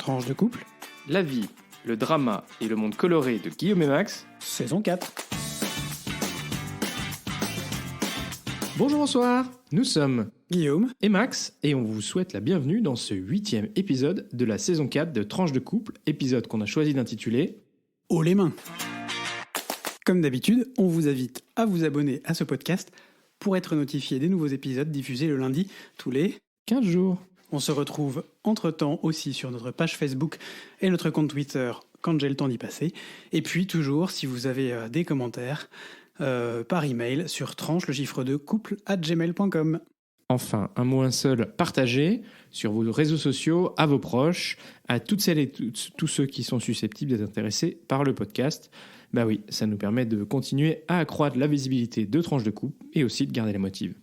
Tranche de couple, La vie, le drama et le monde coloré de Guillaume et Max. saison 4. Bonjour, bonsoir. Nous sommes Guillaume, et Max et on vous souhaite la bienvenue dans ce 8e épisode de la saison 4 de Tranche de couple, épisode qu'on a choisi d'intituler haut les mains. Comme d'habitude, on vous invite à vous abonner à ce podcast pour être notifié des nouveaux épisodes diffusés le lundi tous les 15 jours. On se retrouve entre-temps aussi sur notre page Facebook et notre compte Twitter quand j'ai le temps d'y passer. Et puis toujours, si vous avez des commentaires, par email sur tranche le chiffre 2 couple@gmail.com. Enfin, un mot un seul, partagez sur vos réseaux sociaux, à vos proches, à toutes celles et tous ceux qui sont susceptibles d'être intéressés par le podcast. Bah oui, ça nous permet de continuer à accroître la visibilité de Tranche de couple et aussi de garder les motifs.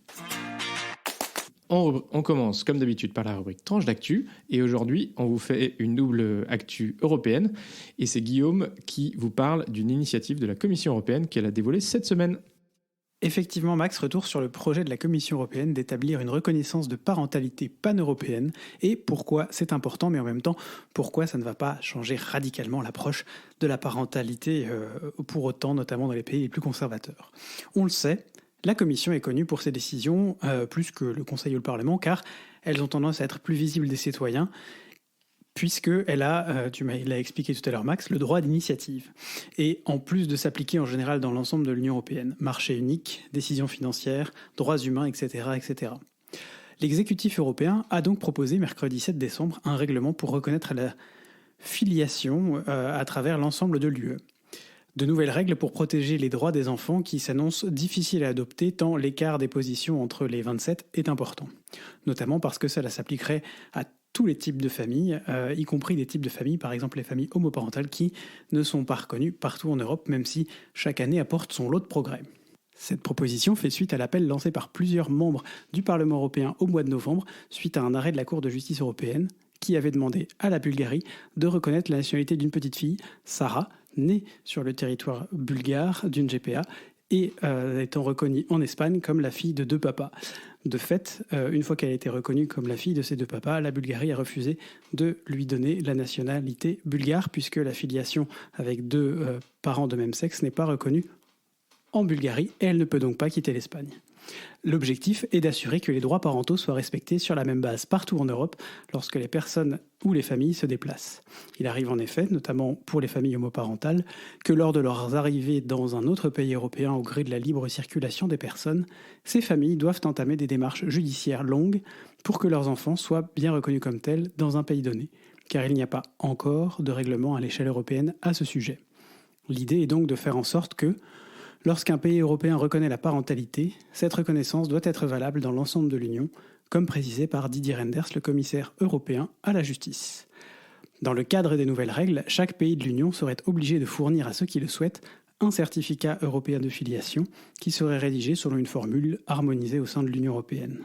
On commence comme d'habitude par la rubrique Tranche d'actu et aujourd'hui on vous fait une double actu européenne et c'est Guillaume qui vous parle d'une initiative de la Commission européenne qu'elle a dévoilée cette semaine. Effectivement, Max, retour sur le projet de la Commission européenne d'établir une reconnaissance de parentalité pan-européenne et pourquoi c'est important, mais en même temps, pourquoi ça ne va pas changer radicalement l'approche de la parentalité pour autant, notamment dans les pays les plus conservateurs. On le sait, la Commission est connue pour ses décisions plus que le Conseil ou le Parlement, car elles ont tendance à être plus visibles des citoyens, puisqu'elle a, tu l'as expliqué tout à l'heure Max, le droit d'initiative. Et en plus de s'appliquer en général dans l'ensemble de l'Union européenne, marché unique, décisions financières, droits humains, etc. etc. L'exécutif européen a donc proposé mercredi 7 décembre un règlement pour reconnaître la filiation à travers l'ensemble de l'UE. De nouvelles règles pour protéger les droits des enfants qui s'annoncent difficiles à adopter tant l'écart des positions entre les 27 est important. Notamment parce que cela s'appliquerait à tous les types de familles, y compris des types de familles, par exemple les familles homoparentales qui ne sont pas reconnues partout en Europe, même si chaque année apporte son lot de progrès. Cette proposition fait suite à l'appel lancé par plusieurs membres du Parlement européen au mois de novembre, suite à un arrêt de la Cour de justice européenne, qui avait demandé à la Bulgarie de reconnaître la nationalité d'une petite fille, Sarah, née sur le territoire bulgare d'une GPA et étant reconnue en Espagne comme la fille de deux papas. De fait, une fois qu'elle a été reconnue comme la fille de ces deux papas, la Bulgarie a refusé de lui donner la nationalité bulgare puisque la filiation avec deux parents de même sexe n'est pas reconnue en Bulgarie et elle ne peut donc pas quitter l'Espagne. L'objectif est d'assurer que les droits parentaux soient respectés sur la même base partout en Europe lorsque les personnes ou les familles se déplacent. Il arrive en effet, notamment pour les familles homoparentales, que lors de leur arrivée dans un autre pays européen au gré de la libre circulation des personnes, ces familles doivent entamer des démarches judiciaires longues pour que leurs enfants soient bien reconnus comme tels dans un pays donné, car il n'y a pas encore de règlement à l'échelle européenne à ce sujet. L'idée est donc de faire en sorte que, lorsqu'un pays européen reconnaît la parentalité, cette reconnaissance doit être valable dans l'ensemble de l'Union, comme précisé par Didier Reynders, le commissaire européen à la justice. Dans le cadre des nouvelles règles, chaque pays de l'Union serait obligé de fournir à ceux qui le souhaitent un certificat européen de filiation qui serait rédigé selon une formule harmonisée au sein de l'Union européenne.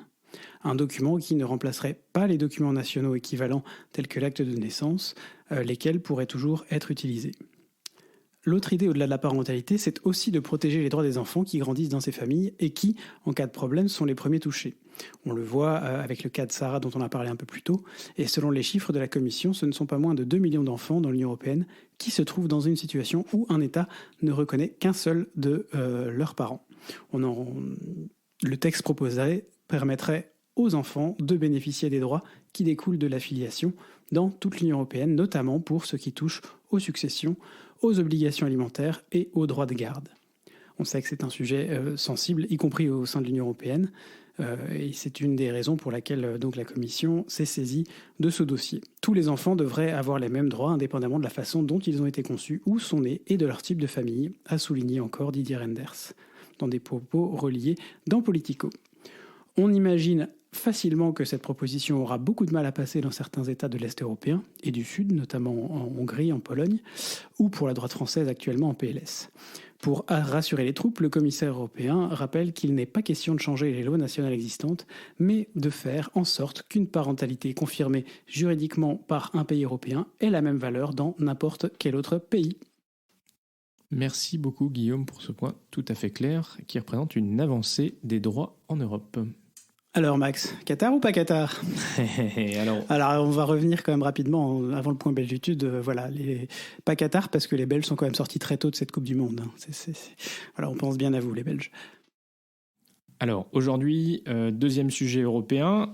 Un document qui ne remplacerait pas les documents nationaux équivalents tels que l'acte de naissance, lesquels pourraient toujours être utilisés. L'autre idée au-delà de la parentalité, c'est aussi de protéger les droits des enfants qui grandissent dans ces familles et qui, en cas de problème, sont les premiers touchés. On le voit avec le cas de Sarah dont on a parlé un peu plus tôt, et selon les chiffres de la Commission, ce ne sont pas moins de 2 millions d'enfants dans l'Union européenne qui se trouvent dans une situation où un État ne reconnaît qu'un seul de leurs parents. Le texte proposé permettrait aux enfants de bénéficier des droits qui découlent de la filiation dans toute l'Union européenne, notamment pour ce qui touche aux successions, aux obligations alimentaires et aux droits de garde. On sait que c'est un sujet sensible, y compris au sein de l'Union européenne, et c'est une des raisons pour laquelle donc la Commission s'est saisie de ce dossier. Tous les enfants devraient avoir les mêmes droits, indépendamment de la façon dont ils ont été conçus, où sont nés et de leur type de famille, a souligné encore Didier Reynders, dans des propos reliés dans Politico. On imagine facilement que cette proposition aura beaucoup de mal à passer dans certains États de l'Est européen et du Sud, notamment en Hongrie, en Pologne, ou pour la droite française actuellement en PLS. Pour rassurer les troupes, le commissaire européen rappelle qu'il n'est pas question de changer les lois nationales existantes, mais de faire en sorte qu'une parentalité confirmée juridiquement par un pays européen ait la même valeur dans n'importe quel autre pays. Merci beaucoup Guillaume pour ce point tout à fait clair qui représente une avancée des droits en Europe. Alors Max, Qatar ou pas Qatar? Alors on va revenir quand même rapidement avant le point Belgitude. Voilà, pas Qatar parce que les Belges sont quand même sortis très tôt de cette Coupe du Monde. Voilà, on pense bien à vous les Belges. Alors aujourd'hui, deuxième sujet européen,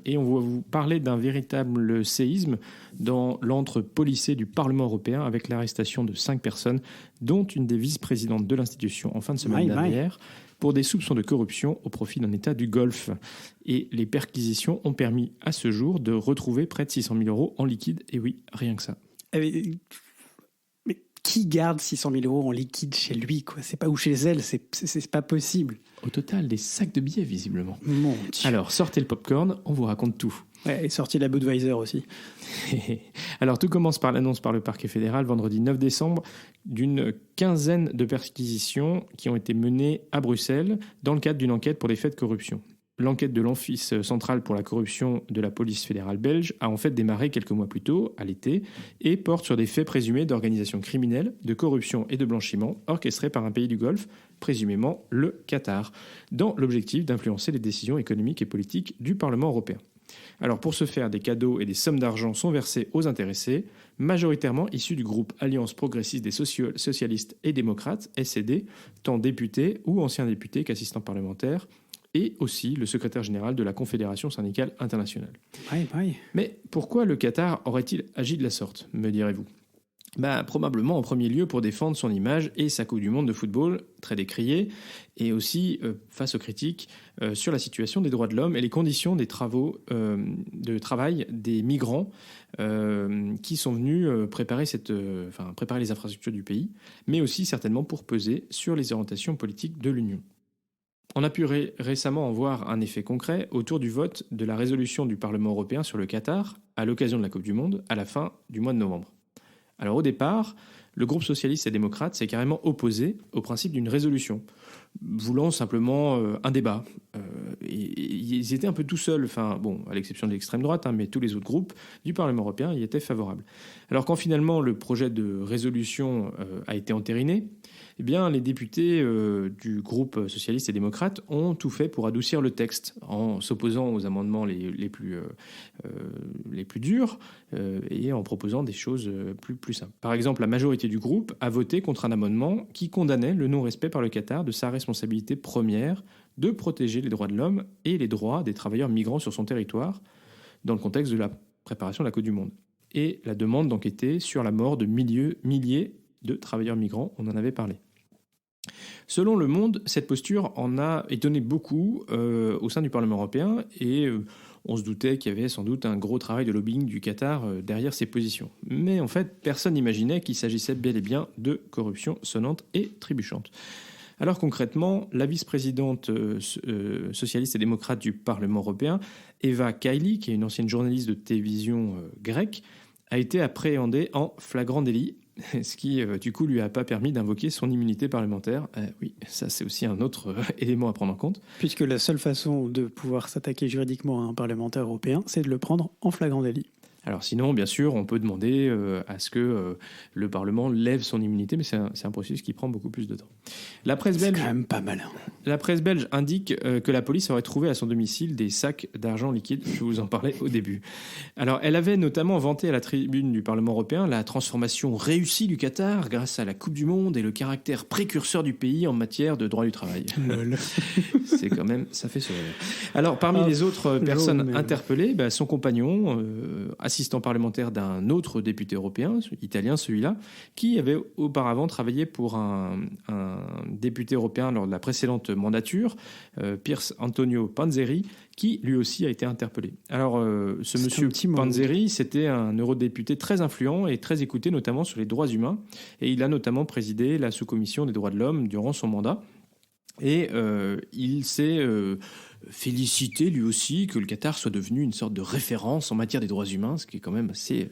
et on va vous parler d'un véritable séisme dans l'antre policé du Parlement européen avec l'arrestation de 5 personnes, dont une des vice-présidentes de l'institution en fin de semaine dernière, pour des soupçons de corruption au profit d'un État du Golfe. Et les perquisitions ont permis à ce jour de retrouver près de 600 000 euros en liquide. Et oui, rien que ça. Mais qui garde 600 000 euros en liquide chez lui, quoi? C'est pas, ou chez elle, c'est pas possible. Au total, des sacs de billets, visiblement. Mon Dieu. Alors, sortez le popcorn, on vous raconte tout. Ouais, et sorti la Budweiser aussi. Alors, tout commence par l'annonce par le parquet fédéral, vendredi 9 décembre, d'une quinzaine de perquisitions qui ont été menées à Bruxelles dans le cadre d'une enquête pour des faits de corruption. L'enquête de l'Office central pour la corruption de la police fédérale belge a en fait démarré quelques mois plus tôt, à l'été, et porte sur des faits présumés d'organisation criminelle, de corruption et de blanchiment orchestrés par un pays du Golfe, présumément le Qatar, dans l'objectif d'influencer les décisions économiques et politiques du Parlement européen. Alors pour ce faire, des cadeaux et des sommes d'argent sont versés aux intéressés, majoritairement issus du groupe Alliance progressiste des socialistes et démocrates, SED, tant députés ou anciens députés qu'assistants parlementaires, et aussi le secrétaire général de la Confédération syndicale internationale. Oui. Mais pourquoi le Qatar aurait-il agi de la sorte, me direz-vous ? Probablement en premier lieu pour défendre son image et sa Coupe du Monde de football, très décriée, et aussi face aux critiques sur la situation des droits de l'homme et les conditions des travaux de travail des migrants qui sont venus préparer les infrastructures du pays, mais aussi certainement pour peser sur les orientations politiques de l'Union. On a pu récemment en voir un effet concret autour du vote de la résolution du Parlement européen sur le Qatar à l'occasion de la Coupe du Monde à la fin du mois de novembre. Alors au départ, le groupe socialiste et démocrate s'est carrément opposé au principe d'une résolution, voulant simplement un débat. Et ils étaient un peu tout seuls, à l'exception de l'extrême droite, mais tous les autres groupes du Parlement européen y étaient favorables. Alors quand finalement le projet de résolution a été entériné, eh bien, les députés du groupe socialiste et démocrate ont tout fait pour adoucir le texte en s'opposant aux amendements les plus durs et en proposant des choses plus simples. Par exemple, la majorité du groupe a voté contre un amendement qui condamnait le non-respect par le Qatar de sa responsabilité première de protéger les droits de l'homme et les droits des travailleurs migrants sur son territoire dans le contexte de la préparation de la Coupe du Monde. Et la demande d'enquêter sur la mort de milliers de travailleurs migrants, on en avait parlé. Selon Le Monde, cette posture en a étonné beaucoup au sein du Parlement européen et on se doutait qu'il y avait sans doute un gros travail de lobbying du Qatar derrière ces positions. Mais en fait, personne n'imaginait qu'il s'agissait bel et bien de corruption sonnante et trébuchante. Alors concrètement, la vice-présidente socialiste et démocrate du Parlement européen, Eva Kaili, qui est une ancienne journaliste de télévision grecque, a été appréhendée en flagrant délit, ce qui, du coup, lui a pas permis d'invoquer son immunité parlementaire. Oui, ça, c'est aussi un autre élément à prendre en compte. Puisque la seule façon de pouvoir s'attaquer juridiquement à un parlementaire européen, c'est de le prendre en flagrant délit. Alors sinon, bien sûr, on peut demander à ce que le Parlement lève son immunité, mais c'est un processus qui prend beaucoup plus de temps. La presse belge, c'est quand même pas malin. La presse belge indique que la police aurait trouvé à son domicile des sacs d'argent liquide. Je vous en parlais au début. Alors, elle avait notamment vanté à la tribune du Parlement européen la transformation réussie du Qatar grâce à la Coupe du Monde et le caractère précurseur du pays en matière de droit du travail. C'est quand même, ça fait sourire. Alors, parmi les autres personnes interpellées, son compagnon, assistant parlementaire d'un autre député européen, italien celui-là, qui avait auparavant travaillé pour un député européen lors de la précédente mandature, Piers Antonio Panzeri, qui lui aussi a été interpellé. Alors, ce monsieur Panzeri, c'était un eurodéputé très influent et très écouté, notamment sur les droits humains, et il a notamment présidé la sous-commission des droits de l'homme durant son mandat. Et il s'est félicité lui aussi que le Qatar soit devenu une sorte de référence en matière des droits humains, ce qui est quand même assez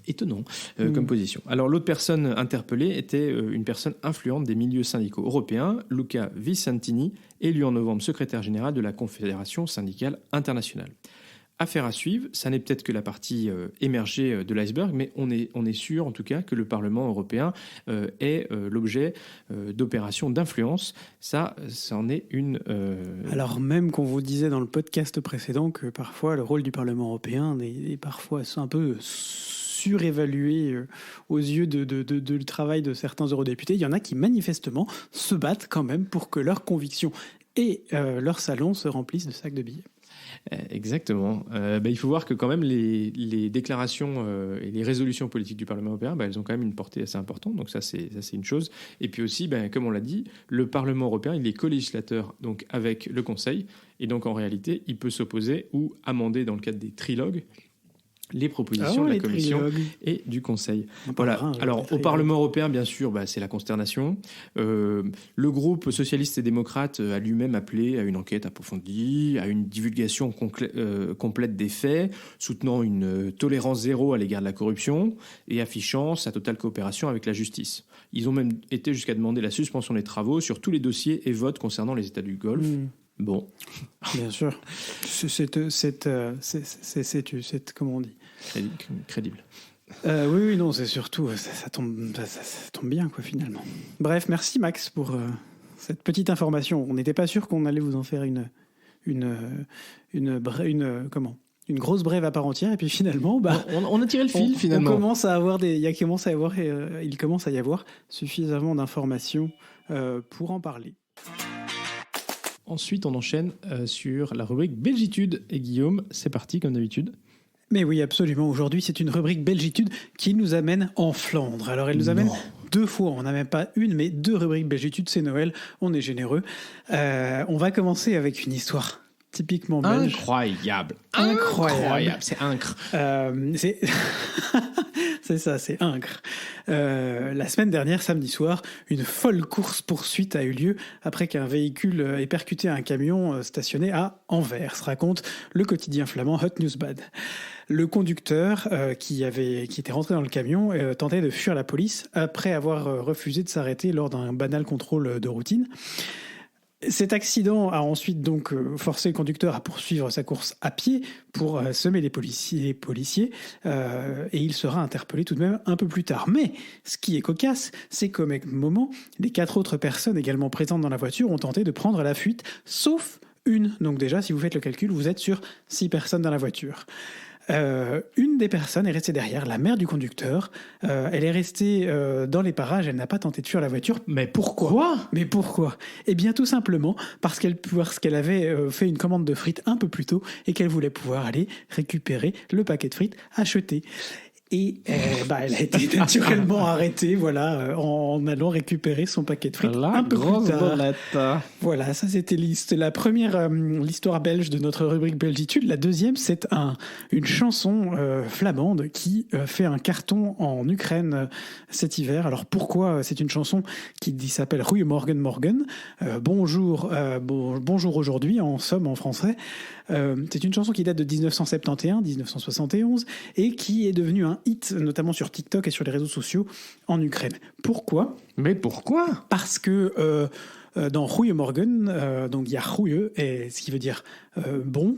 étonnant comme position. Alors l'autre personne interpellée était une personne influente des milieux syndicaux européens, Luca Vicentini, élu en novembre secrétaire général de la Confédération syndicale internationale. affaire à suivre. Ça n'est peut-être que la partie émergée de l'iceberg, mais on est sûr en tout cas que le Parlement européen est l'objet d'opérations d'influence. Ça en est une... Alors même qu'on vous disait dans le podcast précédent que parfois le rôle du Parlement européen est parfois un peu surévalué aux yeux du travail de certains eurodéputés, il y en a qui manifestement se battent quand même pour que leurs convictions et leur salon se remplissent de sacs de billets. Exactement. Il faut voir que quand même les déclarations et les résolutions politiques du Parlement européen, elles ont quand même une portée assez importante. Donc ça c'est une chose. Et puis aussi, comme on l'a dit, le Parlement européen, il est co-législateur donc avec le Conseil. Et donc en réalité, il peut s'opposer ou amender dans le cadre des trilogues les propositions de la Commission et du Conseil. Voilà. Alors, au Parlement européen, bien sûr, c'est la consternation. Le groupe socialiste et démocrate a lui-même appelé à une enquête approfondie, à une divulgation complète des faits, soutenant une tolérance zéro à l'égard de la corruption et affichant sa totale coopération avec la justice. Ils ont même été jusqu'à demander la suspension des travaux sur tous les dossiers et votes concernant les États du Golfe. Bon. Bien sûr. C'est comment on dit ? Crédible. Oui, non, c'est surtout, ça tombe bien, quoi, finalement. Bref, merci Max pour cette petite information. On n'était pas sûr qu'on allait vous en faire une grosse brève à part entière, et puis finalement, on a tiré le fil, finalement. Il commence à y avoir suffisamment d'informations pour en parler. Ensuite, on enchaîne sur la rubrique Belgitude. Et Guillaume, c'est parti, comme d'habitude. Mais oui, absolument. Aujourd'hui, c'est une rubrique Belgitude qui nous amène en Flandre. Alors, elle nous amène 2 fois. On n'a même pas une, mais 2 rubriques Belgitude. C'est Noël. On est généreux. On va commencer avec une histoire typiquement belge. Incroyable. C'est incre. C'est ça, c'est incre. La semaine dernière, samedi soir, une folle course-poursuite a eu lieu après qu'un véhicule ait percuté un camion stationné à Anvers, raconte le quotidien flamand Hot Nieuwsblad. Le conducteur qui était rentré dans le camion tentait de fuir la police après avoir refusé de s'arrêter lors d'un banal contrôle de routine. Cet accident a ensuite donc forcé le conducteur à poursuivre sa course à pied pour semer les policiers et il sera interpellé tout de même un peu plus tard. Mais ce qui est cocasse, c'est qu'au même moment, les 4 autres personnes également présentes dans la voiture ont tenté de prendre la fuite, sauf une. Donc déjà, si vous faites le calcul, vous êtes sur 6 personnes dans la voiture. Une des personnes est restée derrière, la mère du conducteur. Elle est restée dans les parages, elle n'a pas tenté de fuir la voiture. Mais pourquoi ? Eh bien, tout simplement parce qu'elle avait fait une commande de frites un peu plus tôt et qu'elle voulait pouvoir aller récupérer le paquet de frites acheté. Et elle a été naturellement arrêtée, en allant récupérer son paquet de frites un peu plus tard. Bolette. Voilà, ça c'était la première l'histoire belge de notre rubrique Belgitude. La deuxième, c'est une chanson flamande qui fait un carton en Ukraine cet hiver. Alors pourquoi c'est une chanson qui s'appelle Goeiemorgen Morgen, bonjour aujourd'hui en somme en français. C'est une chanson qui date de 1971-1971 et qui est devenue un hit, notamment sur TikTok et sur les réseaux sociaux en Ukraine. Pourquoi ? Mais pourquoi ? Parce que dans Goeiemorgen, donc il y a Goeie, ce qui veut dire bon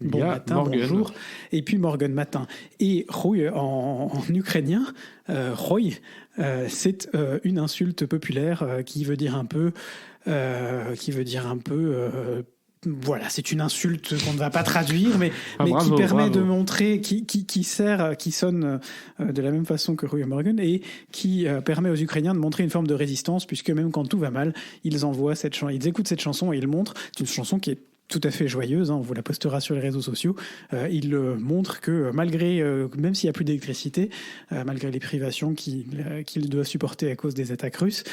matin, Morgen. bonjour, et puis Morgen matin. Et Goeie en ukrainien, Roy, c'est une insulte populaire qui veut dire un peu voilà, c'est une insulte qu'on ne va pas traduire, mais qui permet de montrer, qui sonne de la même façon que Goeiemorgen et qui permet aux Ukrainiens de montrer une forme de résistance, puisque même quand tout va mal, ils écoutent cette chanson et ils montrent. C'est une chanson qui est tout à fait joyeuse, on vous la postera sur les réseaux sociaux. Il montre que malgré, même s'il n'y a plus d'électricité, malgré les privations qu'il doit supporter à cause des attaques russes,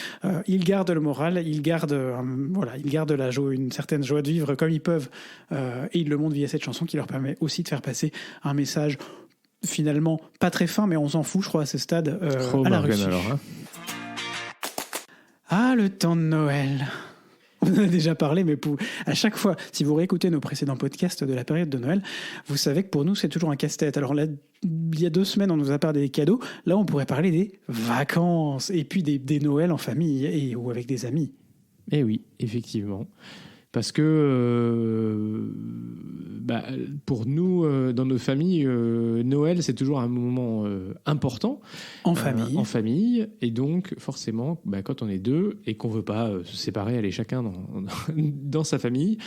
il garde le moral, il garde la joie, une certaine joie de vivre comme ils peuvent, et il le montre via cette chanson qui leur permet aussi de faire passer un message finalement pas très fin, mais on s'en fout, je crois, à ce stade, à la Russie. Alors, Ah, le temps de Noël. On en a déjà parlé, mais à chaque fois, si vous réécoutez nos précédents podcasts de la période de Noël, vous savez que pour nous, c'est toujours un casse-tête. Alors là, il y a 2 semaines, on nous a parlé des cadeaux. Là, on pourrait parler des vacances et puis des Noëls en famille ou avec des amis. Eh oui, effectivement. Parce que pour nous, dans nos familles, Noël, c'est toujours un moment important. En famille. En famille. Et donc, forcément, quand on est deux et qu'on ne veut pas se séparer, aller chacun dans sa famille,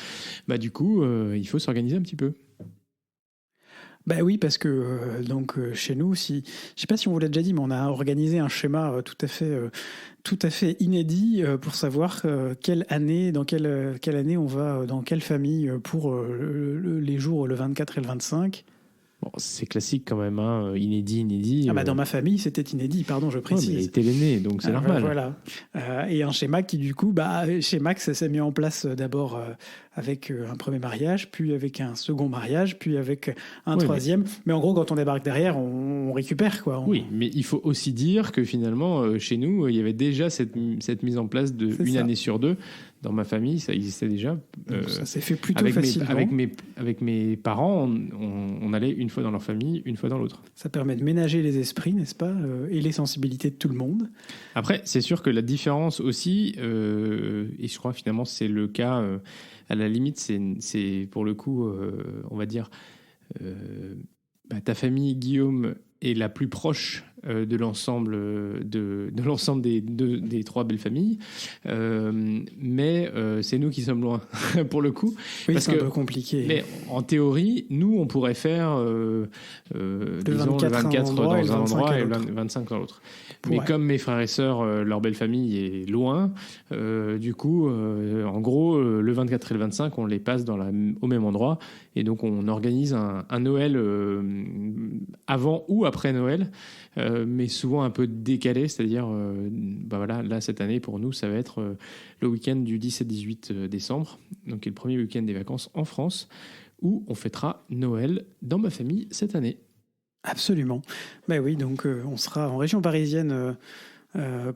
du coup, il faut s'organiser un petit peu. Bah oui, parce que chez nous, je sais pas si on vous l'a déjà dit, mais on a organisé un schéma tout à fait inédit pour savoir dans quelle année on va dans quelle famille pour les jours le 24 et le 25. Bon, c'est classique quand même, hein, inédit. Dans ma famille, c'était inédit, pardon, je précise. Mais t'es l'aîné, donc c'est normal. Voilà. Et un schéma qui, du coup, chez Max, ça s'est mis en place d'abord avec un premier mariage, puis avec un second mariage, puis avec un troisième. Mais en gros, quand on débarque derrière, on récupère, quoi. Oui, mais il faut aussi dire que finalement, chez nous, il y avait déjà cette mise en place d'une année sur deux. Dans ma famille, ça existait déjà. Ça s'est fait plutôt facilement. Avec mes parents, on allait une fois dans leur famille, une fois dans l'autre. Ça permet de ménager les esprits, n'est-ce pas, et les sensibilités de tout le monde. Après, c'est sûr que la différence aussi, et je crois finalement c'est le cas, à la limite, c'est pour le coup, on va dire, ta famille, Guillaume, est la plus proche de l'ensemble des trois belles familles, mais c'est nous qui sommes loin pour le coup. Oui, c'est un peu compliqué. Mais en théorie, nous on pourrait faire le 24 dans un endroit et le 25 dans l'autre. Mais comme mes frères et sœurs, leur belle famille est loin, du coup, en gros, le 24 et le 25, on les passe au même endroit. Et donc, on organise un Noël avant ou après Noël, mais souvent un peu décalé. C'est-à-dire, là, cette année, pour nous, ça va être le week-end du 17-18 décembre, donc qui est le premier week-end des vacances en France, où on fêtera Noël dans ma famille cette année. Absolument. Oui, donc on sera en région parisienne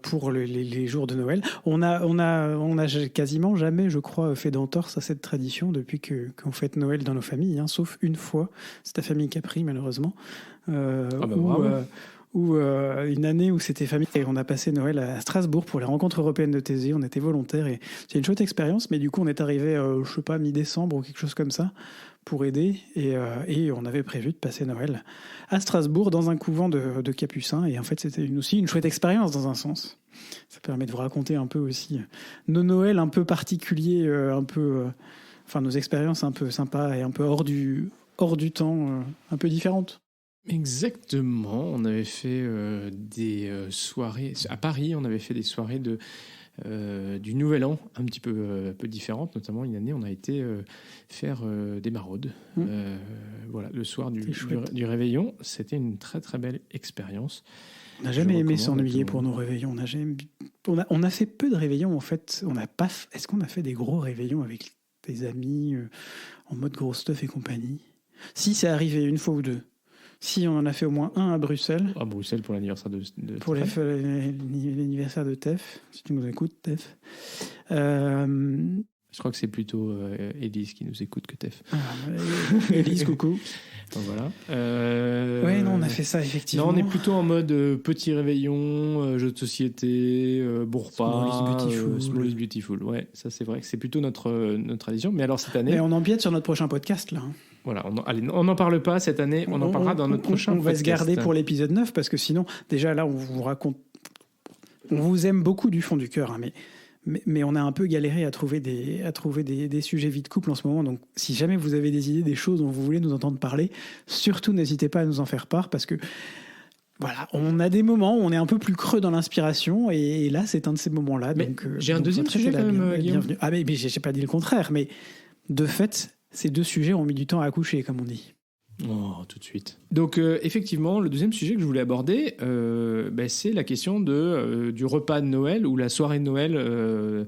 pour les jours de Noël. On a quasiment jamais, je crois, fait d'entorse à cette tradition depuis qu'on fête Noël dans nos familles, hein, sauf une fois. C'est ta famille Capri, malheureusement. Ou une année où c'était famille et on a passé Noël à Strasbourg pour les rencontres européennes de Thésée. On était volontaires et c'est une chouette expérience, mais du coup on est arrivé, je sais pas, mi-décembre ou quelque chose comme ça pour aider et on avait prévu de passer Noël à Strasbourg dans un couvent de capucins et en fait c'était aussi une chouette expérience dans un sens. Ça permet de vous raconter un peu aussi nos Noëls un peu particuliers, nos expériences un peu sympas et un peu hors du temps, un peu différentes. Exactement, on avait fait des soirées à Paris, on avait fait des soirées du Nouvel An un petit peu différentes, notamment une année on a été faire des maraudes. Le soir du réveillon, c'était une très très belle expérience. On n'a jamais aimé s'ennuyer pour nos réveillons. On a fait peu de réveillons en fait. Est-ce qu'on a fait des gros réveillons avec des amis en mode gros stuff et compagnie? Si, c'est arrivé une fois ou deux. Si, on en a fait au moins un à Bruxelles. À Bruxelles pour l'anniversaire de pour l'anniversaire de Tef, si tu nous écoutes, Tef. Je crois que c'est plutôt Élise qui nous écoute que Tef. Élise, coucou. Donc voilà. Oui, non, on a fait ça, effectivement. Non, on est plutôt en mode petit réveillon, jeu de société, bon repas. Small is beautiful. Ouais, ça c'est vrai que c'est plutôt notre tradition. Mais alors cette année... Mais on empiète sur notre prochain podcast, là. Voilà, on n'en parle pas cette année, on en parlera dans notre prochain podcast. On va se garder pour l'épisode 9, parce que sinon, déjà là, on vous raconte... On vous aime beaucoup du fond du cœur, hein, mais on a un peu galéré à trouver des sujets vie de couple en ce moment. Donc, si jamais vous avez des idées, des choses dont vous voulez nous entendre parler, surtout n'hésitez pas à nous en faire part, parce que voilà, on a des moments où on est un peu plus creux dans l'inspiration, et là, c'est un de ces moments-là. Donc, j'ai un deuxième sujet quand même, Guillaume. Bienvenue. Ah, mais j'ai pas dit le contraire, mais de fait, ces deux sujets ont mis du temps à accoucher, comme on dit. Oh, tout de suite. Donc, effectivement, le deuxième sujet que je voulais aborder, c'est la question du repas de Noël ou la soirée de Noël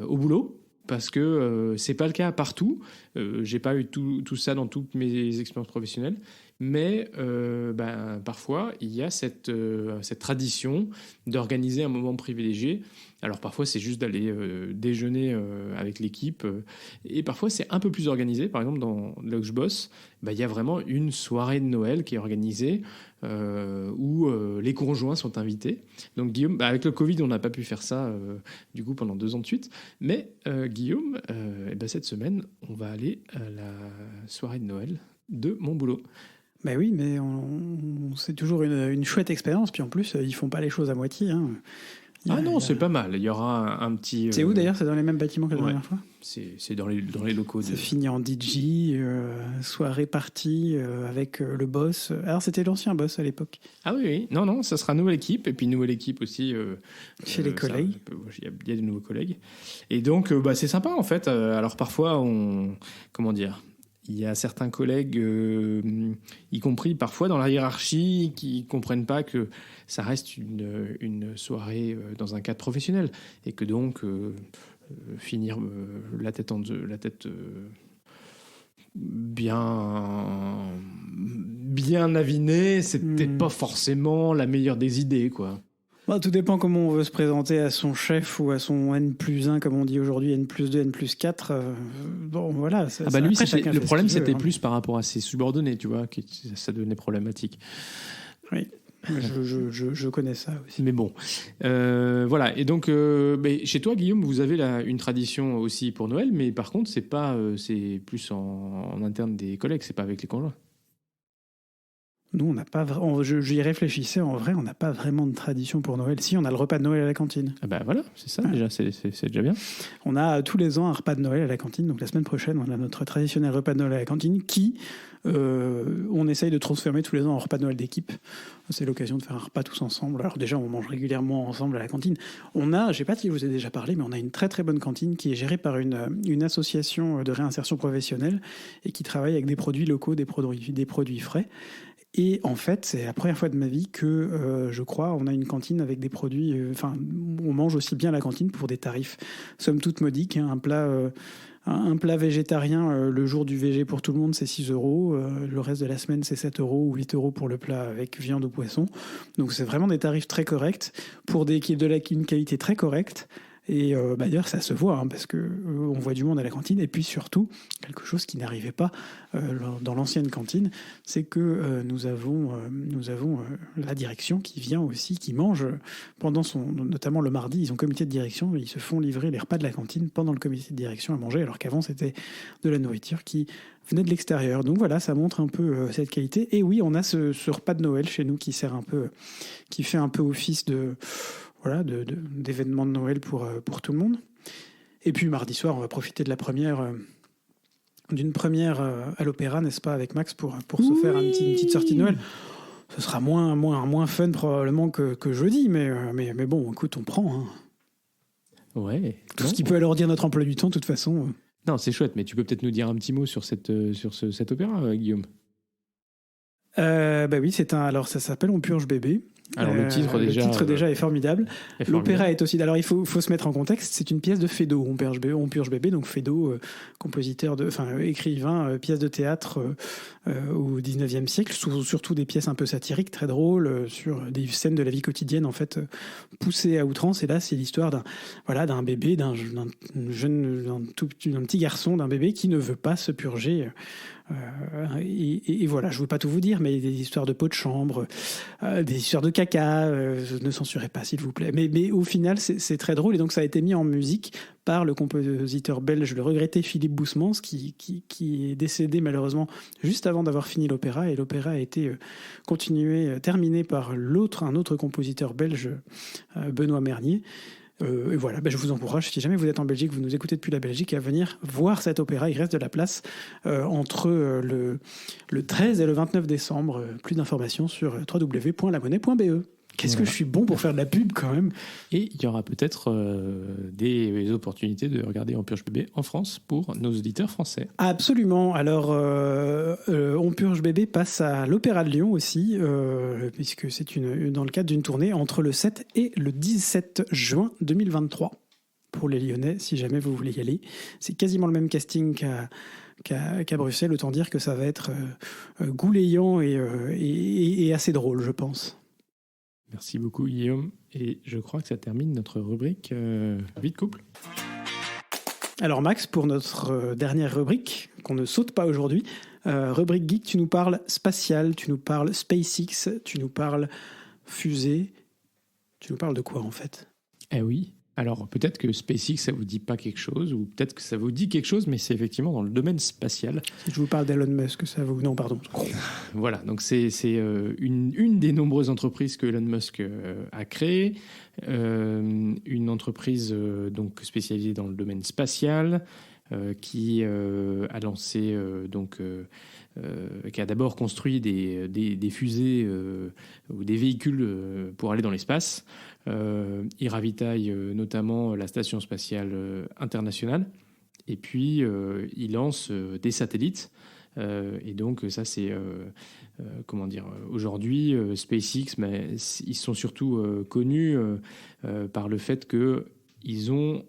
au boulot. Parce que c'est pas le cas partout. J'ai pas eu tout ça dans toutes mes expériences professionnelles. Mais parfois, il y a cette tradition d'organiser un moment privilégié. Alors parfois, c'est juste d'aller déjeuner avec l'équipe. Et parfois, c'est un peu plus organisé. Par exemple, là où je bosse, il y a vraiment une soirée de Noël qui est organisée où les conjoints sont invités. Donc Guillaume, avec le Covid, on n'a pas pu faire ça du coup pendant 2 ans de suite. Mais Guillaume, cette semaine, on va aller à la soirée de Noël de mon boulot. Ben oui, mais c'est toujours une chouette expérience. Puis en plus, ils font pas les choses à moitié. Hein. C'est pas mal. Il y aura un petit... C'est où d'ailleurs? C'est dans les mêmes bâtiments que la dernière fois? C'est dans les locaux. Ça finit en DJ, soirée party avec le boss. Alors c'était l'ancien boss à l'époque. Ah oui. Non, ça sera nouvelle équipe. Et puis nouvelle équipe aussi... chez les collègues. Il y a des nouveaux collègues. Et donc, c'est sympa en fait. Alors parfois, comment dire, il y a certains collègues, y compris parfois dans la hiérarchie, qui comprennent pas que ça reste une soirée dans un cadre professionnel et que donc finir la tête bien avinée, c'est peut-être pas forcément la meilleure des idées, quoi. Tout dépend comment on veut se présenter à son chef ou à son N+1, comme on dit aujourd'hui, N+2, N+4. Voilà. Lui, le problème, c'était plus par rapport à ses subordonnés, tu vois, que ça devenait problématique. Oui, je connais ça aussi. Mais bon, voilà. Et donc, chez toi, Guillaume, vous avez une tradition aussi pour Noël, mais par contre, c'est plus en interne des collègues, c'est pas avec les conjoints. Nous, on n'a pas vraiment. J'y réfléchissais. En vrai, on n'a pas vraiment de tradition pour Noël. Si, on a le repas de Noël à la cantine. Voilà, c'est ça déjà. C'est déjà bien. On a tous les ans un repas de Noël à la cantine. Donc la semaine prochaine, on a notre traditionnel repas de Noël à la cantine qui, on essaye de transformer tous les ans en repas de Noël d'équipe. C'est l'occasion de faire un repas tous ensemble. Alors déjà, on mange régulièrement ensemble à la cantine. Je ne sais pas si je vous ai déjà parlé, mais on a une très très bonne cantine qui est gérée par une association de réinsertion professionnelle et qui travaille avec des produits locaux, des produits frais. Et en fait, c'est la première fois de ma vie que, je crois, on a une cantine avec des produits... on mange aussi bien à la cantine pour des tarifs, somme toute modiques. Hein, un plat végétarien, le jour du végé pour tout le monde, c'est 6 €. Le reste de la semaine, c'est 7 € ou 8 € pour le plat avec viande ou poisson. Donc c'est vraiment des tarifs très corrects pour une qualité très correcte. Et d'ailleurs, ça se voit, hein, parce que on voit du monde à la cantine. Et puis surtout, quelque chose qui n'arrivait pas dans l'ancienne cantine, c'est que nous avons la direction qui vient aussi, qui mange notamment le mardi, ils ont comité de direction, ils se font livrer les repas de la cantine pendant le comité de direction à manger, alors qu'avant c'était de la nourriture qui venait de l'extérieur. Donc voilà, ça montre un peu cette qualité. Et oui, on a ce repas de Noël chez nous qui fait un peu office d'événements de Noël pour tout le monde. Et puis mardi soir, on va profiter de d'une première à l'Opéra, n'est-ce pas, avec Max, pour se faire une petite sortie de Noël. Ce sera moins fun probablement que jeudi, mais bon, écoute, on prend. Hein. Ouais. Tout ce qui peut alourdir notre emploi du temps, de toute façon. Non, c'est chouette, mais tu peux peut-être nous dire un petit mot sur cet opéra, Guillaume. Oui, alors ça s'appelle On purge bébé. Alors le titre déjà est formidable. L'opéra est aussi. Alors il faut se mettre en contexte. C'est une pièce de Feydeau. On purge bébé. Donc Feydeau, écrivain, pièce de théâtre au 19e siècle, surtout des pièces un peu satiriques, très drôles, sur des scènes de la vie quotidienne en fait poussées à outrance. Et là, c'est l'histoire d'un bébé, d'un petit garçon, d'un bébé qui ne veut pas se purger. Et voilà, je ne veux pas tout vous dire, mais des histoires de pots de chambre, des histoires de caca, ne censurez pas s'il vous plaît. Mais au final, c'est très drôle, et donc ça a été mis en musique par le compositeur belge, le regretté Philippe Boussemans, qui est décédé malheureusement juste avant d'avoir fini l'opéra, et l'opéra a été terminé par un autre compositeur belge, Benoît Mernier. Et voilà, je vous encourage, si jamais vous êtes en Belgique, vous nous écoutez depuis la Belgique, à venir voir cet opéra. Il reste de la place entre le 13 et le 29 décembre. Plus d'informations sur www.lamonnaie.be. Qu'est-ce que je suis bon pour faire de la pub quand même. Et il y aura peut-être des opportunités de regarder On purge bébé en France pour nos auditeurs français. Absolument. Alors, On purge bébé passe à l'Opéra de Lyon aussi, puisque c'est dans le cadre d'une tournée entre le 7 et le 17 juin 2023. Pour les Lyonnais, si jamais vous voulez y aller. C'est quasiment le même casting qu'à Bruxelles. Autant dire que ça va être goulayant et assez drôle, je pense. Merci beaucoup, Guillaume. Et je crois que ça termine notre rubrique Vie de couple. Alors Max, pour notre dernière rubrique, qu'on ne saute pas aujourd'hui, rubrique geek, tu nous parles spatial, tu nous parles SpaceX, tu nous parles fusée, tu nous parles de quoi en fait? Eh oui. Alors peut-être que SpaceX, ça vous dit pas quelque chose, ou peut-être que ça vous dit quelque chose, mais c'est effectivement dans le domaine spatial. Si je vous parle d'Elon Musk, ça vous... Non, pardon. Voilà, donc c'est une des nombreuses entreprises que Elon Musk a créées, une entreprise donc spécialisée dans le domaine spatial, qui a lancé qui a d'abord construit des fusées ou des véhicules pour aller dans l'espace. Il ravitaille notamment la Station spatiale internationale. Et puis, il lance des satellites. Et donc, ça, c'est... comment dire, aujourd'hui, SpaceX, mais ils sont surtout connus par le fait qu'ils ont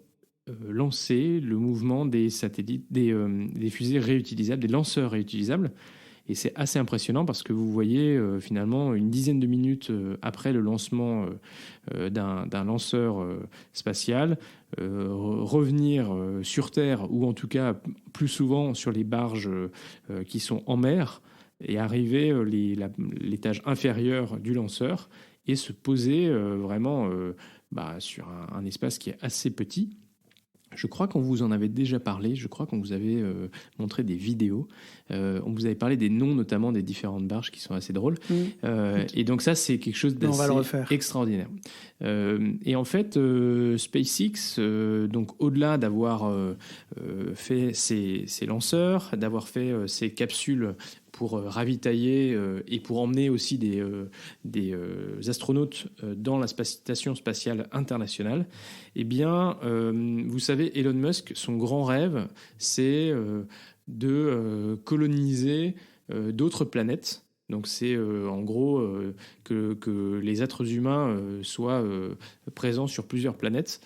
lancé le mouvement des satellites, des fusées réutilisables, des lanceurs réutilisables. Et c'est assez impressionnant parce que vous voyez finalement une dizaine de minutes après le lancement d'un lanceur spatial revenir sur Terre, ou en tout cas plus souvent sur les barges qui sont en mer, et arriver l'étage inférieur du lanceur et se poser vraiment sur un espace qui est assez petit. Je crois qu'on vous en avait déjà parlé, je crois qu'on vous avait montré des vidéos, on vous avait parlé des noms notamment des différentes barges qui sont assez drôles. Et donc ça, c'est quelque chose d'assez extraordinaire. Et en fait, SpaceX, donc au-delà d'avoir fait ses lanceurs, d'avoir fait ses capsules pour ravitailler et pour emmener aussi des astronautes dans la station spatiale internationale, eh bien, vous savez, Elon Musk, son grand rêve, c'est de coloniser d'autres planètes. Donc c'est en gros que les êtres humains soient présents sur plusieurs planètes.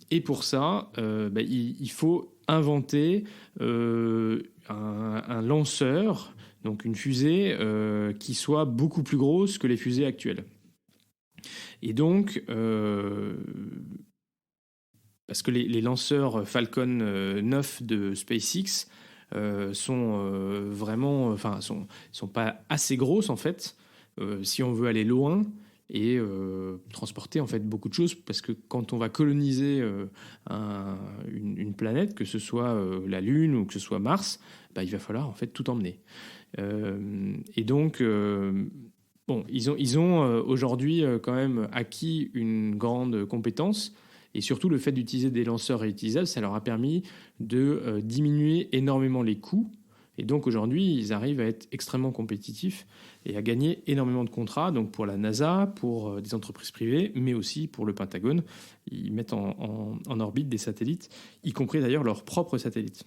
Et pour ça, il faut inventer un lanceur, donc une fusée qui soit beaucoup plus grosse que les fusées actuelles. Et donc, parce que les lanceurs Falcon 9 de SpaceX sont vraiment, sont pas assez grosses en fait, si on veut aller loin et transporter en fait beaucoup de choses, parce que quand on va coloniser une planète, que ce soit la Lune ou que ce soit Mars, il va falloir en fait tout emmener. Et donc ils ont aujourd'hui quand même acquis une grande compétence. Et surtout, le fait d'utiliser des lanceurs réutilisables, ça leur a permis de diminuer énormément les coûts. Et donc aujourd'hui, ils arrivent à être extrêmement compétitifs et à gagner énormément de contrats, donc pour la NASA, pour des entreprises privées, mais aussi pour le Pentagone. Ils mettent en orbite des satellites, y compris d'ailleurs leurs propres satellites.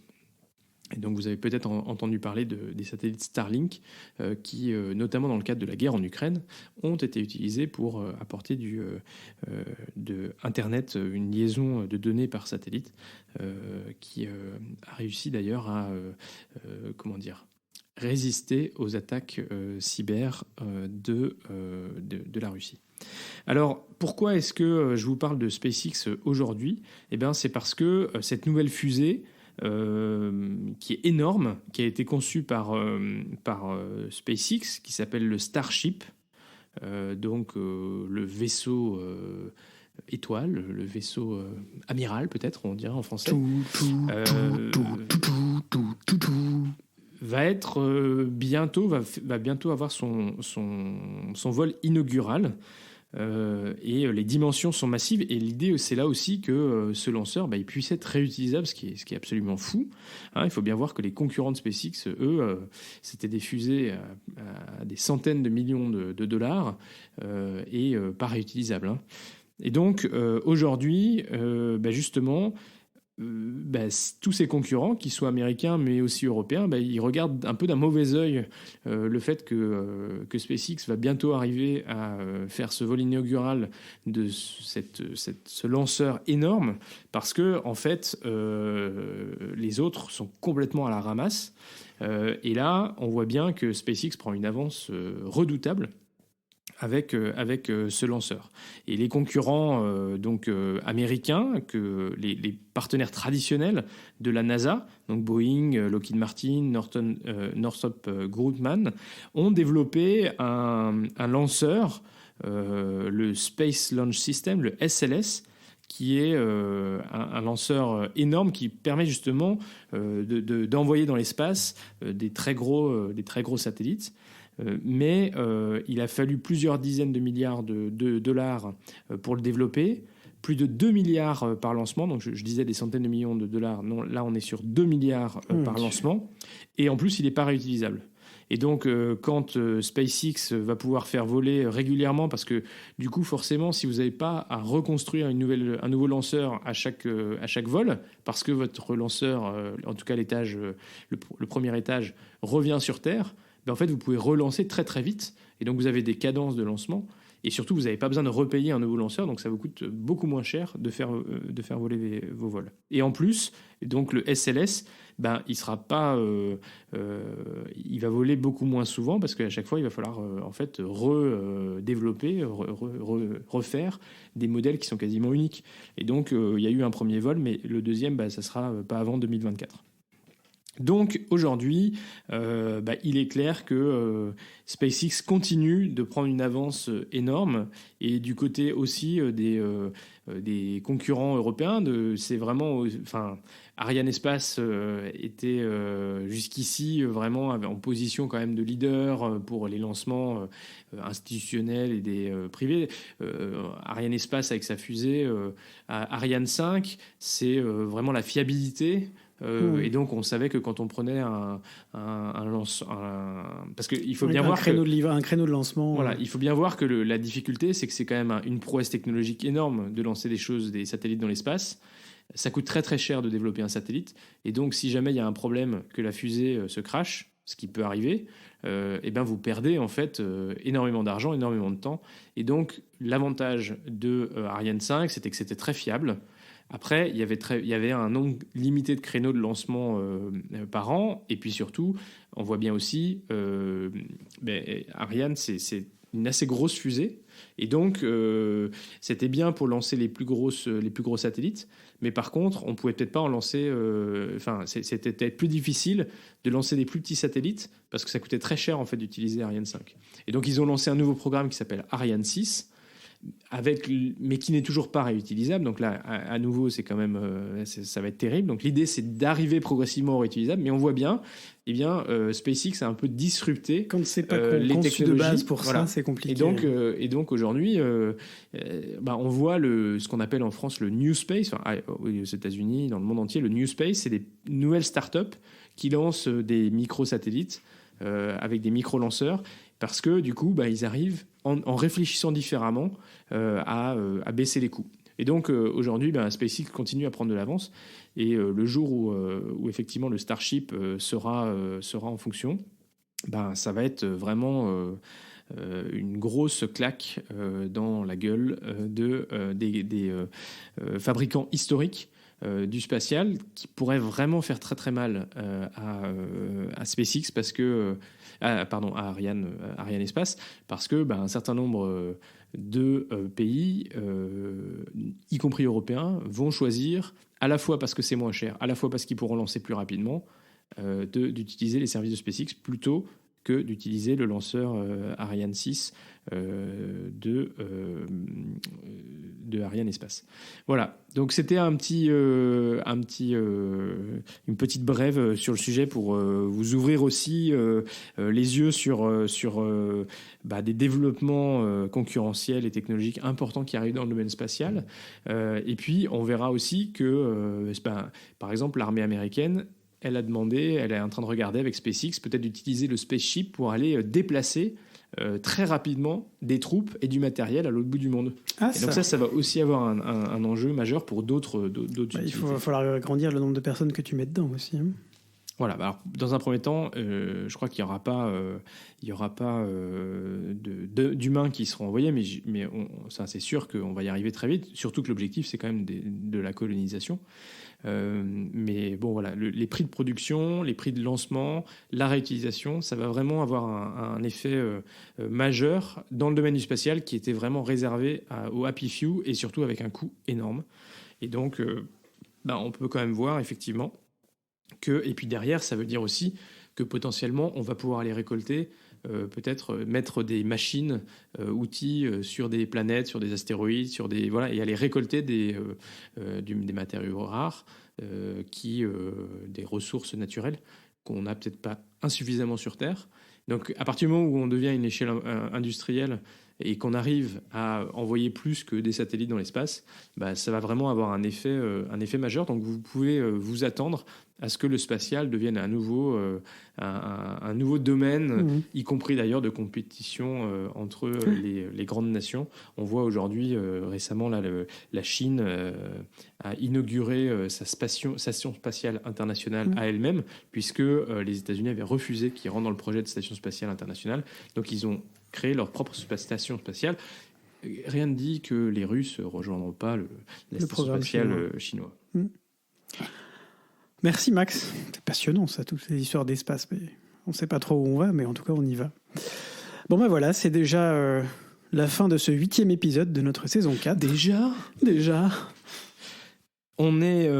Et donc vous avez peut-être entendu parler des satellites Starlink qui, notamment dans le cadre de la guerre en Ukraine, ont été utilisés pour apporter de Internet, une liaison de données par satellite, qui a réussi d'ailleurs à résister aux attaques cyber de la Russie. Alors, pourquoi est-ce que je vous parle de SpaceX aujourd'hui ? Eh bien, c'est parce que cette nouvelle fusée, qui est énorme, qui a été conçu par SpaceX, qui s'appelle le Starship, donc le vaisseau étoile, le vaisseau amiral peut-être, on dirait en français, va être bientôt avoir son vol inaugural. Et les dimensions sont massives, et l'idée c'est là aussi que ce lanceur il puisse être réutilisable, ce qui est absolument fou, hein. Il faut bien voir que les concurrents de SpaceX, eux, c'était des fusées à des centaines de millions de dollars et pas réutilisables, hein. Et donc aujourd'hui, justement, tous ces concurrents, qu'ils soient américains mais aussi européens, ils regardent un peu d'un mauvais œil le fait que SpaceX va bientôt arriver à faire ce vol inaugural de ce lanceur énorme, parce que en fait les autres sont complètement à la ramasse, et là on voit bien que SpaceX prend une avance redoutable. avec ce lanceur. Et les concurrents américains, les partenaires traditionnels de la NASA, donc Boeing, Lockheed Martin, Northrop Grumman, ont développé un lanceur, le Space Launch System, le SLS, qui est un lanceur énorme qui permet justement d'envoyer dans l'espace des très gros satellites. Mais il a fallu plusieurs dizaines de milliards de dollars pour le développer, plus de 2 milliards par lancement, donc je disais des centaines de millions de dollars, non, là on est sur 2 milliards par lancement, et en plus il n'est pas réutilisable. Et donc, quand SpaceX va pouvoir faire voler régulièrement, parce que du coup, forcément, si vous n'avez pas à reconstruire un nouveau lanceur à chaque vol, parce que votre lanceur, en tout cas l'étage, le premier étage, revient sur Terre, ben en fait, vous pouvez relancer très très vite. Et donc, vous avez des cadences de lancement. Et surtout, vous n'avez pas besoin de repayer un nouveau lanceur, donc ça vous coûte beaucoup moins cher de faire voler vos vols. Et en plus, donc le SLS, ben, il va voler beaucoup moins souvent parce qu'à chaque fois, il va falloir redévelopper, refaire des modèles qui sont quasiment uniques. Et donc, il y a eu un premier vol, mais le deuxième, ça sera pas avant 2024. Donc aujourd'hui, il est clair que SpaceX continue de prendre une avance énorme, et du côté aussi des concurrents européens, c'est vraiment, Arianespace était jusqu'ici vraiment en position quand même de leader pour les lancements institutionnels et des privés. Arianespace avec sa fusée Ariane 5, c'est vraiment la fiabilité. Et donc on savait que quand on prenait parce qu'il faut bien voir un créneau de lancement. Voilà, il faut bien voir que la difficulté, c'est que c'est quand même une prouesse technologique énorme de lancer des satellites dans l'espace. Ça coûte très très cher de développer un satellite, et donc si jamais il y a un problème, que la fusée se crache, ce qui peut arriver, vous perdez en fait énormément d'argent, énormément de temps. Et donc l'avantage de Ariane 5, c'était que c'était très fiable. Après, il y avait un nombre limité de créneaux de lancement par an. Et puis surtout, on voit bien aussi, Ariane, c'est une assez grosse fusée. Et donc, c'était bien pour lancer les plus gros satellites. Mais par contre, on ne pouvait peut-être pas en lancer... c'était peut-être plus difficile de lancer des plus petits satellites parce que ça coûtait très cher en fait d'utiliser Ariane 5. Et donc, ils ont lancé un nouveau programme qui s'appelle Ariane 6, mais qui n'est toujours pas réutilisable. Donc là, à nouveau, c'est quand même, ça va être terrible. Donc l'idée, c'est d'arriver progressivement au réutilisable, mais on voit bien, SpaceX a un peu disrupté quand c'est pas les conçu technologies. de base pour ça, c'est compliqué. Et donc aujourd'hui, on voit ce qu'on appelle en France le New Space, aux États-Unis, dans le monde entier, le New Space, c'est des nouvelles startups qui lancent des microsatellites avec des micro-lanceurs, parce que du coup, ils arrivent en réfléchissant différemment à baisser les coûts. Et donc aujourd'hui, SpaceX continue à prendre de l'avance, et le jour où effectivement le Starship sera en fonction, ça va être vraiment une grosse claque dans la gueule des fabricants historiques du spatial, qui pourrait vraiment faire très très mal à SpaceX, parce que à Arianespace, parce que un certain nombre de pays, y compris européens, vont choisir, à la fois parce que c'est moins cher, à la fois parce qu'ils pourront lancer plus rapidement, d'utiliser les services de SpaceX plutôt que d'utiliser le lanceur Ariane 6 de Arianespace. Voilà, donc c'était une petite brève sur le sujet pour vous ouvrir aussi les yeux sur des développements concurrentiels et technologiques importants qui arrivent dans le domaine spatial. Et puis on verra aussi que par exemple l'armée américaine, elle est en train de regarder avec SpaceX peut-être d'utiliser le spaceship pour aller déplacer très rapidement des troupes et du matériel à l'autre bout du monde. Et donc ça va aussi avoir un enjeu majeur pour d'autres utilités. Il va falloir agrandir le nombre de personnes que tu mets dedans aussi. Voilà. Alors, dans un premier temps, je crois qu'il y aura pas d'humains qui seront envoyés, mais ça c'est sûr qu'on va y arriver très vite. Surtout que l'objectif, c'est quand même de la colonisation. Mais bon, voilà, les prix de production, les prix de lancement, la réutilisation, ça va vraiment avoir un effet majeur dans le domaine du spatial qui était vraiment réservé aux happy few et surtout avec un coût énorme. Et donc, on peut quand même voir effectivement que, et puis derrière, ça veut dire aussi que potentiellement, on va pouvoir aller récolter, peut-être mettre des machines, outils sur des planètes, sur des astéroïdes, et aller récolter des matériaux rares, des ressources naturelles qu'on n'a peut-être pas insuffisamment sur Terre. Donc, à partir du moment où on devient une échelle industrielle et qu'on arrive à envoyer plus que des satellites dans l'espace, ça va vraiment avoir un effet majeur. Donc, vous pouvez vous attendre à ce que le spatial devienne un nouveau domaine, y compris d'ailleurs de compétition entre les grandes nations. On voit aujourd'hui, récemment, là, la Chine a inauguré sa station spatiale internationale à elle-même, puisque les États-Unis avaient refusé qu'ils rentrent dans le projet de station spatiale internationale. Donc, ils ont créé leur propre station spatiale. Rien ne dit que les Russes ne rejoindront pas la station spatiale chinois. Merci Max, c'est passionnant ça, toutes ces histoires d'espace. Mais on ne sait pas trop où on va, mais en tout cas on y va. Bon voilà, c'est déjà la fin de ce 8e épisode de notre saison 4. Déjà. On est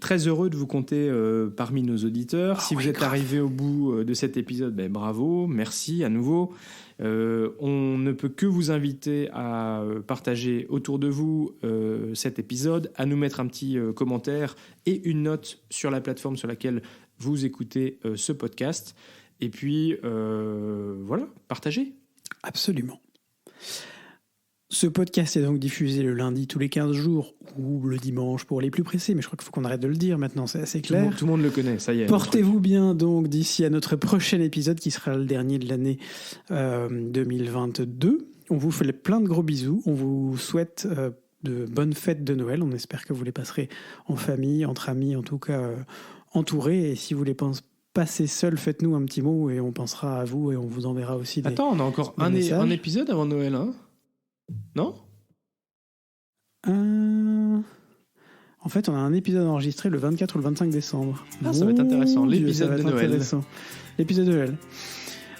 très heureux de vous compter parmi nos auditeurs. Si vous êtes arrivé au bout de cet épisode, bravo, merci à nouveau. On ne peut que vous inviter à partager autour de vous cet épisode, à nous mettre un petit commentaire et une note sur la plateforme sur laquelle vous écoutez ce podcast. Et puis, voilà, partagez. Absolument. Ce podcast est donc diffusé le lundi tous les 15 jours ou le dimanche pour les plus pressés, mais je crois qu'il faut qu'on arrête de le dire maintenant, c'est assez clair. Tout le monde le connaît, ça y est. Portez-vous bien donc d'ici à notre prochain épisode qui sera le dernier de l'année 2022. On vous fait plein de gros bisous, on vous souhaite de bonnes fêtes de Noël, on espère que vous les passerez en famille, entre amis, en tout cas entourés, et si vous les passez seul, faites-nous un petit mot et on pensera à vous et on vous enverra aussi des Attends, on a encore un épisode avant Noël, hein ? Non ? En fait, on a un épisode enregistré le 24 ou le 25 décembre. Ça va être intéressant. L'épisode de Noël. L'épisode de Noël.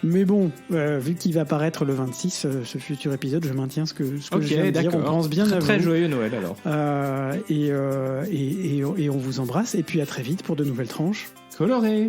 Mais bon, vu qu'il va paraître le 26, ce futur épisode, je maintiens ce que je viens de dire. On pense bien à vous. Très joyeux Noël alors. Et on vous embrasse. Et puis à très vite pour de nouvelles tranches colorées.